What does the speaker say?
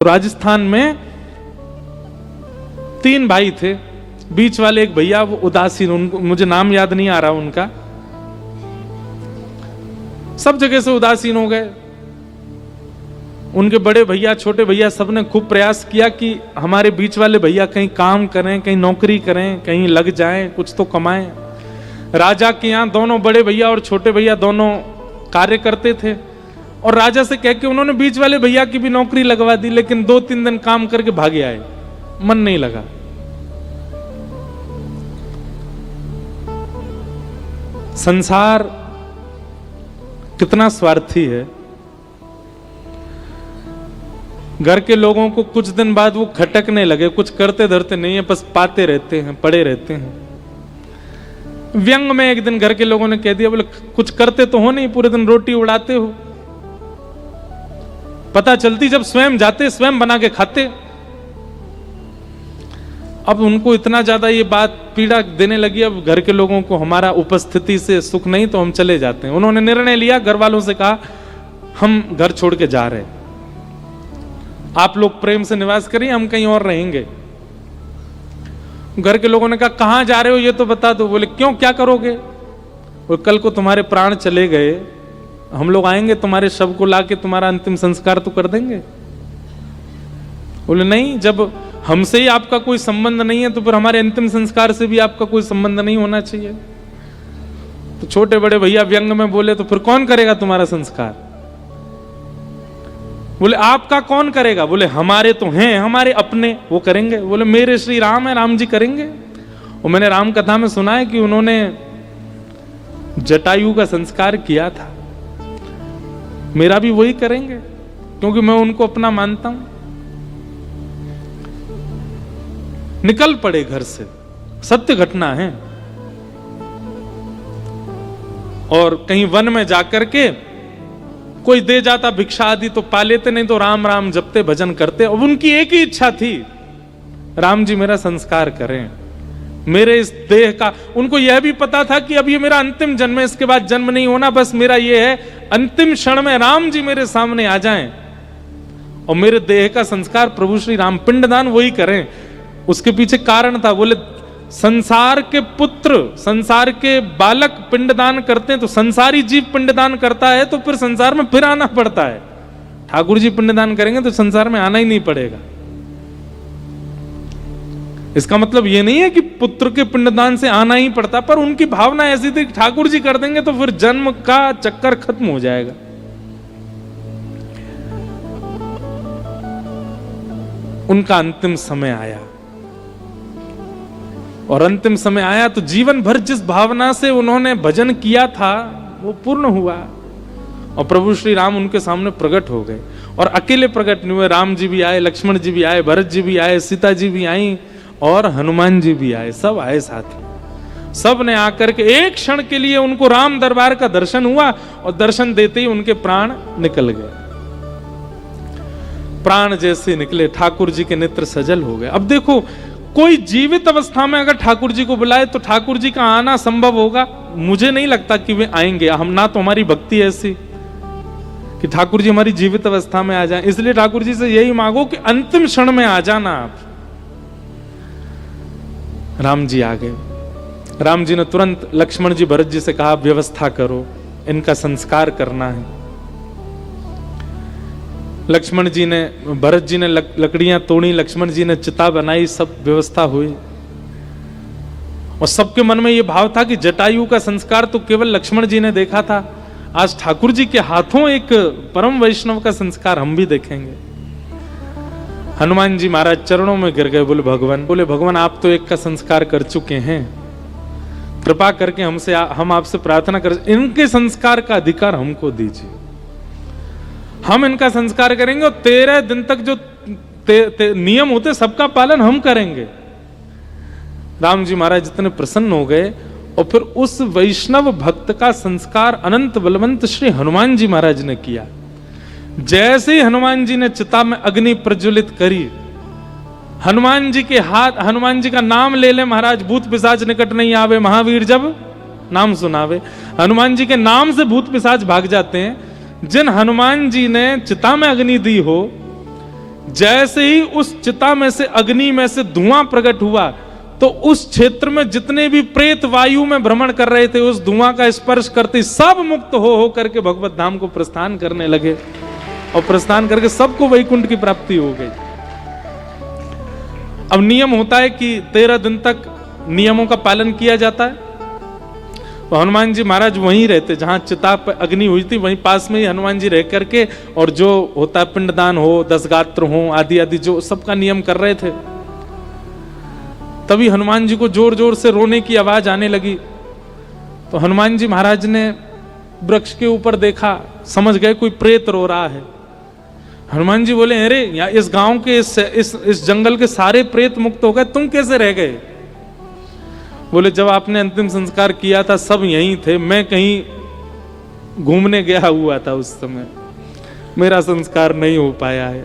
राजस्थान में 3 भाई थे। बीच वाले एक भैया वो उदासीन, उनको मुझे नाम याद नहीं आ रहा उनका, सब जगह से उदासीन हो गए। उनके बड़े भैया छोटे भैया सबने खूब प्रयास किया कि हमारे बीच वाले भैया कहीं काम करें, कहीं नौकरी करें, कहीं लग जाएं, कुछ तो कमाएं। राजा के यहाँ दोनों बड़े भैया और छोटे भैया दोनों कार्य करते थे और राजा से कह के उन्होंने बीच वाले भैया की भी नौकरी लगवा दी, लेकिन 2-3 दिन काम करके भागे आए, मन नहीं लगा। संसार कितना स्वार्थी है। घर के लोगों को कुछ दिन बाद वो खटकने लगे, कुछ करते धरते नहीं है, बस पाते रहते हैं, पड़े रहते हैं। व्यंग में एक दिन घर के लोगों ने कह दिया, बोले कुछ करते तो हो नहीं, पूरे दिन रोटी उड़ाते हो। पता चलती जब स्वयं जाते, स्वयं बना के खाते। अब उनको इतना ज्यादा ये बात पीड़ा देने लगी, अब घर के लोगों को हमारा उपस्थिति से सुख नहीं, तो हम चले जाते हैं। उन्होंने निर्णय लिया, घर वालों से कहा हम घर छोड़ के जा रहे हैं, आप लोग प्रेम से निवास करिए, हम कहीं और रहेंगे। घर के लोगों ने कहा कहां जा रहे हो ये तो बता दो। बोले क्यों, क्या करोगे? बोले कल को तुम्हारे प्राण चले गए, हम लोग आएंगे तुम्हारे शव को लाके तुम्हारा अंतिम संस्कार तो कर देंगे। बोले नहीं, जब हमसे ही आपका कोई संबंध नहीं है तो फिर हमारे अंतिम संस्कार से भी आपका कोई संबंध नहीं होना चाहिए। तो छोटे बड़े भैया व्यंग में बोले तो फिर कौन करेगा तुम्हारा संस्कार? बोले आपका कौन करेगा? बोले हमारे तो हैं, हमारे अपने, वो करेंगे। बोले मेरे श्री राम है, राम जी करेंगे। और मैंने राम कथा में सुना है कि उन्होंने जटायु का संस्कार किया था, मेरा भी वही करेंगे क्योंकि मैं उनको अपना मानता हूं। निकल पड़े घर से, सत्य घटना है। और कहीं वन में जाकर के कोई दे जाता भिक्षा आदि तो पा लेते, नहीं तो राम राम जपते भजन करते। अब उनकी एक ही इच्छा थी, राम जी मेरा संस्कार करें, मेरे इस देह का। उनको यह भी पता था कि अब ये मेरा अंतिम जन्म है, इसके बाद जन्म नहीं होना, बस मेरा ये है अंतिम क्षण में राम जी मेरे सामने आ जाएं और मेरे देह का संस्कार प्रभु श्री राम पिंडदान वही करें। उसके पीछे कारण था, बोले संसार के पुत्र, संसार के बालक पिंडदान करते हैं तो संसारी जीव पिंडदान करता है तो फिर संसार में फिर आना पड़ता है। ठाकुर जी पिंडदान करेंगे तो संसार में आना ही नहीं पड़ेगा। इसका मतलब ये नहीं है कि पुत्र के पिंडदान से आना ही पड़ता, पर उनकी भावना ऐसी थी कि ठाकुर जी कर देंगे तो फिर जन्म का चक्कर खत्म हो जाएगा। उनका अंतिम समय आया और अंतिम समय आया तो जीवन भर जिस भावना से उन्होंने भजन किया था वो पूर्ण हुआ और प्रभु श्री राम उनके सामने प्रकट हो गए। और अकेले प्रकट नहीं हुए, राम जी भी आए, लक्ष्मण जी भी आए, भरत जी भी आए, सीता जी भी आई और हनुमान जी भी आए, सब आए साथ में। सब ने आकर के एक क्षण के लिए उनको राम दरबार का दर्शन हुआ और दर्शन देते ही उनके प्राण निकल गए। प्राण जैसे निकले, ठाकुर जी के नेत्र सजल हो गए। अब देखो, कोई जीवित अवस्था में अगर ठाकुर जी को बुलाए तो ठाकुर जी का आना संभव होगा? मुझे नहीं लगता कि वे आएंगे। हम ना तो हमारी भक्ति ऐसी कि ठाकुर जी हमारी जीवित अवस्था में आ जाएं, इसलिए ठाकुर जी से यही मांगो कि अंतिम क्षण में आ जाना आप। राम जी आ गए। राम जी ने तुरंत लक्ष्मण जी भरत जी से कहा व्यवस्था करो, इनका संस्कार करना है। लक्ष्मण जी ने, भरत जी ने लकड़ियां तोड़ी, लक्ष्मण जी ने चिता बनाई, सब व्यवस्था हुई। और सबके मन में यह भाव था कि जटायु का संस्कार तो केवल लक्ष्मण जी ने देखा था, आज ठाकुर जी के हाथों एक परम वैष्णव का संस्कार हम भी देखेंगे। हनुमान जी महाराज चरणों में गिर गए। बोले भगवान आप तो एक का संस्कार कर चुके हैं, कृपा करके हम आपसे प्रार्थना कर, इनके संस्कार का अधिकार हमको दीजिए, हम इनका संस्कार करेंगे और 13 दिन तक जो नियम होते सबका पालन हम करेंगे। राम जी महाराज इतने प्रसन्न हो गए और फिर उस वैष्णव भक्त का संस्कार अनंत बलवंत श्री हनुमान जी महाराज ने किया। जैसे ही हनुमान जी ने चिता में अग्नि प्रज्वलित करी, हनुमान जी के हाथ, हनुमान जी का नाम ले ले महाराज, भूत पिशाच निकट नहीं आवे, महावीर जब नाम सुनावे। हनुमान जी के नाम से भूत पिशाच भाग जाते हैं। जिन हनुमान जी ने चिता में अग्नि दी हो, जैसे ही उस चिता में से, अग्नि में से धुआं प्रकट हुआ, तो उस क्षेत्र में जितने भी प्रेत वायु में भ्रमण कर रहे थे, उस धुआं का स्पर्श करते सब मुक्त हो करके भगवत धाम को प्रस्थान करने लगे, और प्रस्थान करके सबको वैकुंठ की प्राप्ति हो गई। अब नियम होता है कि 13 दिन तक नियमों का पालन किया जाता है। तो हनुमान जी महाराज वहीं रहते, जहां चिता पर अग्नि हुई थी वहीं पास में ही हनुमान जी रह करके, और जो होता है पिंडदान हो, 10 गात्र हो, आदि आदि जो सबका नियम कर रहे थे। तभी हनुमान जी को जोर जोर से रोने की आवाज आने लगी। तो हनुमान जी महाराज ने वृक्ष के ऊपर देखा, समझ गए कोई प्रेत रो रहा है। हनुमान जी बोले, अरे यहाँ इस गांव के इस जंगल के सारे प्रेत मुक्त हो गए, तुम कैसे रह गए? बोले, जब आपने अंतिम संस्कार किया था सब यहीं थे, मैं कहीं घूमने गया हुआ था उस समय, मेरा संस्कार नहीं हो पाया है।